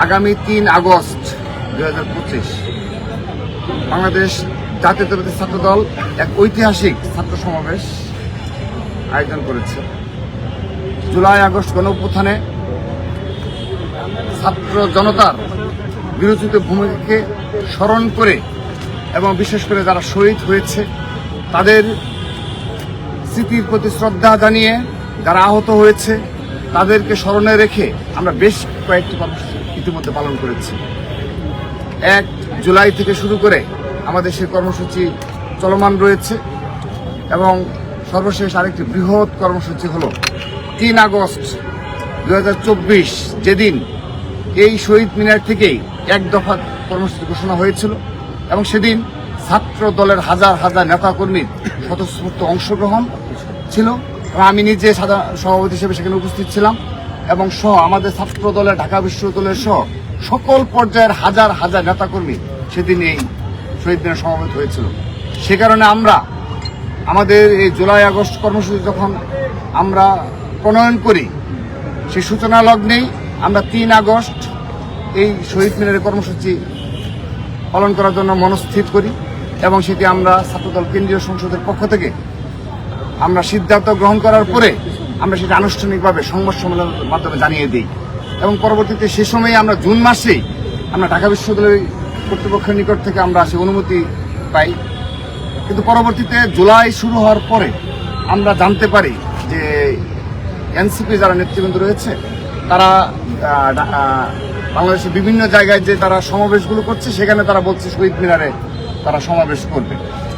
আগামী 3 আগস্ট 2025 বাংলাদেশ জাতীয়তাবাদী ছাত্র দল এক ঐতিহাসিক ছাত্র সমাবেশ আয়োজন করেছে। জুলাই আগস্ট গণঅভ্যুত্থানে ছাত্র জনতার বিরোচিত ভূমিকাকে স্মরণ করে এবং বিশেষ করে যারা শহীদ হয়েছে তাদের স্মৃতির প্রতি শ্রদ্ধা জানিয়ে যারা আহত হয়েছে তাদেরকে স্মরণে রেখে আমরা বেশ কয়েকটি কর্মসূচি ইতিমধ্যে পালন করেছি। 1 জুলাই থেকে শুরু করে আমাদের সেই কর্মসূচি চলমান রয়েছে এবং সর্বশেষ আরেকটি বৃহৎ কর্মসূচি হল 3 আগস্ট 2024 যেদিন এই শহীদ মিনার থেকেই এক দফা কর্মসূচি ঘোষণা হয়েছিল এবং সেদিন ছাত্র দলের হাজার হাজার নেতাকর্মীর স্বতঃস্ফূর্ত অংশগ্রহণ ছিল এবং আমি নিজে সাধারণ সভাপতি হিসেবে সেখানে উপস্থিত ছিলাম এবং আমাদের ছাত্র দলের ঢাকা বিশ্ববিদ্যালয়ের সকল পর্যায়ের হাজার হাজার নেতাকর্মী সেদিন এই শহীদ মিনার সমবেত হয়েছিল। সে কারণে আমরা আমাদের এই জুলাই আগস্ট কর্মসূচি যখন আমরা প্রণয়ন করি সেই সূচনা লগ্নেই আমরা 3 আগস্ট এই শহীদ মিনারের কর্মসূচি পালন করার জন্য মনস্থির করি এবং সেটি আমরা ছাত্রদল কেন্দ্রীয় সংসদের পক্ষ থেকে আমরা সিদ্ধান্ত গ্রহণ করার পরে আমরা সেটা আনুষ্ঠানিকভাবে সংবাদ সম্মেলনের মাধ্যমে জানিয়ে দিই এবং পরবর্তীতে সে সময়ে আমরা জুন মাসেই আমরা ঢাকা বিশ্ববিদ্যালয় কর্তৃপক্ষের নিকট থেকে আমরা সেই অনুমতি পাই। কিন্তু পরবর্তীতে জুলাই শুরু হওয়ার পরে আমরা জানতে পারি যে এনসিপি যারা নেতৃবৃন্দ রয়েছে তারা বাংলাদেশের বিভিন্ন জায়গায় যে তারা সমাবেশগুলো করছে সেখানে তারা বলছে শহীদ মিনারে তারা সমাবেশ করবে।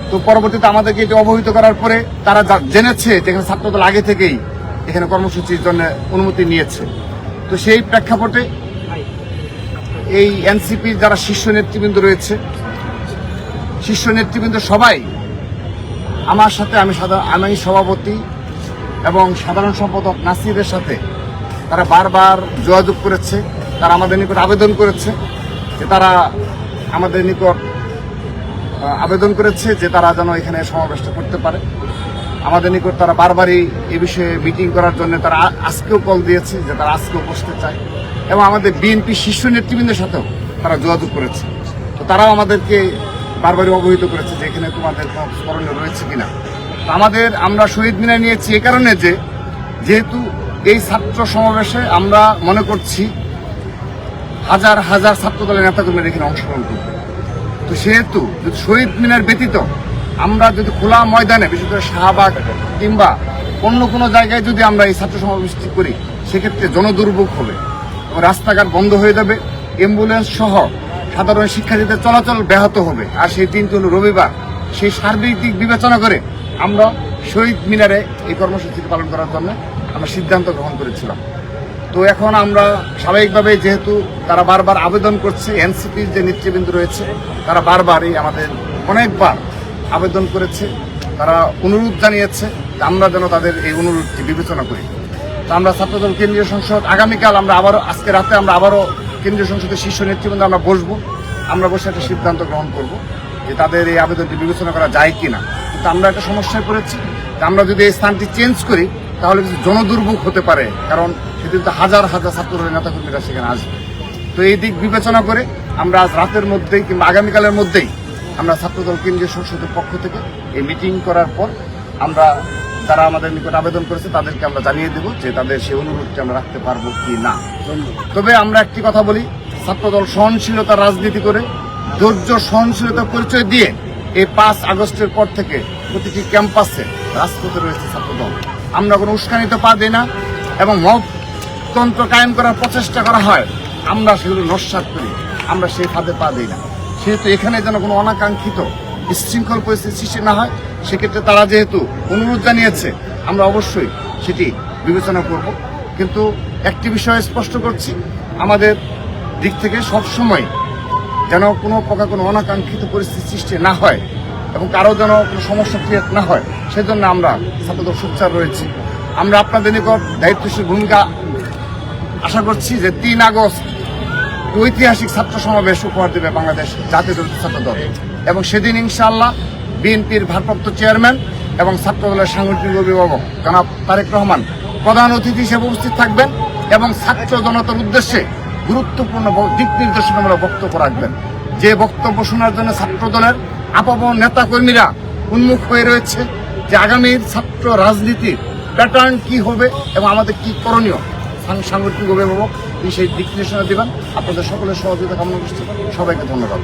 তো পরবর্তীতে আমাদেরকে এটি অবহিত করার পরে তারা জেনেছে যেখানে ছাত্রদল আগে থেকেই এখানে কর্মসূচির জন্য অনুমতি নিয়েছে। তো সেই প্রেক্ষাপটে এই এনসিপির যারা শীর্ষ নেতৃবৃন্দ রয়েছে শীর্ষ নেতৃবৃন্দ সবাই আমার সাথে আমি সভাপতি এবং সাধারণ সম্পাদক নাসিরের সাথে তারা বারবার যোগাযোগ করেছে। তারা আমাদের নিকট আবেদন করেছে যে তারা আমাদের নিকট আবেদন করেছে যে তারা যেন এখানে সমাবেশটা করতে পারে। আমাদের নিকট তারা বারবারই এ বিষয়ে মিটিং করার জন্য তারা আজকেও কল দিয়েছে যে তারা আজকেও বসতে চায় এবং আমাদের বিএনপি শীর্ষ নেতৃবৃন্দের সাথেও তারা যোগাযোগ করেছে। তো তারাও আমাদেরকে বারবারই অবহিত করেছে যে এখানে তোমাদের কোনো স্মরণীয় রয়েছে কিনা। তো আমরা শহীদ মিনার নিয়েছি এ কারণে যেহেতু এই ছাত্র সমাবেশে আমরা মনে করছি হাজার হাজার ছাত্রদলের নেতাকর্মীরা এখানে অংশগ্রহণ করবে। তো সেহেতু যদি শহীদ মিনার ব্যতীত আমরা যদি খোলা ময়দানে বিশেষ করে শাহবাগ কিংবা অন্য কোনো জায়গায় যদি আমরা এই ছাত্র সমাবেশটি করি সেক্ষেত্রে জনদুর্ভোগ হবে এবং রাস্তাঘাট বন্ধ হয়ে যাবে, অ্যাম্বুলেন্স সহ সাধারণ শিক্ষার্থীদের চলাচল ব্যাহত হবে। আর সেই দিনটি হল রবিবার। সেই সার্বিক দিক বিবেচনা করে আমরা শহীদ মিনারে এই কর্মসূচিটি পালন করার জন্য আমরা সিদ্ধান্ত গ্রহণ করেছিলাম। তো এখন আমরা স্বাভাবিকভাবে যেহেতু তারা বারবার আবেদন করছে, এনসিপির যে নেতৃবৃন্দ রয়েছে তারা বারবারই আমাদের অনেকবার আবেদন করেছে, তারা অনুরোধ জানিয়েছে আমরা যেন তাদের এই অনুরোধটি বিবেচনা করি। তো আমরা ছাত্রদল কেন্দ্রীয় সংসদ আগামীকাল আজকে রাতে আমরা আবারও কেন্দ্রীয় সংসদের শীর্ষ নেতৃবৃন্দ আমরা বসবো। আমরা বসে একটা সিদ্ধান্ত গ্রহণ করব যে তাদের এই আবেদনটি বিবেচনা করা যায় কিনা। কিন্তু আমরা একটা সমস্যায় পড়েছি, আমরা যদি এই স্থানটি চেঞ্জ করি তাহলে কিছু জনদুর্ভোগ হতে পারে, কারণ সেদিন তো হাজার হাজার ছাত্রদলের নেতাকর্মীরা সেখানে আসবে। তো এই দিক বিবেচনা করে আমরা আজ রাতের মধ্যেই কিংবা আগামীকালের মধ্যেই আমরা ছাত্রদল কেন্দ্রীয় সংসদের পক্ষ থেকে এই মিটিং করার পর আমরা যারা আমাদের নিকট আবেদন করেছে তাদেরকে আমরা জানিয়ে দেব যে তাদের সেই অনুরোধটি আমরা রাখতে পারবো কি না। তবে আমরা একটি কথা বলি, ছাত্রদল সহনশীলতার রাজনীতি করে ধৈর্য সহনশীলতার পরিচয় দিয়ে এই 5 আগস্টের পর থেকে প্রতিটি ক্যাম্পাসে রাজপথে রয়েছে ছাত্রদল। আমরা কোনো উস্কানিতে পা দিই না এবং মততন্ত্র কায়েম করার প্রচেষ্টা করা হয় আমরা সেগুলো নস্যাৎ করি, আমরা সেই ফাঁদে পা দিই না। সেহেতু এখানে যেন কোনো অনাকাঙ্ক্ষিত বিশৃঙ্খল পরিস্থিতি সৃষ্টি না হয় সেক্ষেত্রে তারা যেহেতু অনুরোধ জানিয়েছে আমরা অবশ্যই সেটি বিবেচনা করব। কিন্তু একটি বিষয় স্পষ্ট করছি, আমাদের দিক থেকে সবসময় যেন কোনো প্রকার কোনো অনাকাঙ্ক্ষিত পরিস্থিতি সৃষ্টি না হয় এবং কারো যেন কোনো সমস্যা ক্রিয়েট না হয় সেজন্য আমরা ছাত্রদল সোচ্চার রয়েছি। আমরা আপনাদের নিকট দায়িত্বশীল ভূমিকা আশা করছি যে 3 আগস্ট ঐতিহাসিক ছাত্র সমাবেশ উপহার দেবে বাংলাদেশ জাতীয়তাবাদী ছাত্র দল এবং সেদিন ইনশাআল্লাহ বিএনপির ভারপ্রাপ্ত চেয়ারম্যান এবং ছাত্রদলের সাংগঠনিক অভিভাবক জনাব তারেক রহমান প্রধান অতিথি হিসেবে উপস্থিত থাকবেন এবং ছাত্র জনতার উদ্দেশ্যে গুরুত্বপূর্ণ দিক নির্দেশনামূলক বক্তব্য রাখবেন, যে বক্তব্য শোনার জন্য ছাত্র দলের আপামর নেতা কর্মীরা উন্মুখ হয়ে রয়েছে, যে আগামীর ছাত্র রাজনীতির প্যাটার্ন কি হবে এবং আমাদের কি করণীয় সাংগঠনিক অভিভাবক সেই দিক নির্দেশনা দেবেন। আপনাদের সকলের সহযোগিতা কামনা করছি। সবাইকে ধন্যবাদ।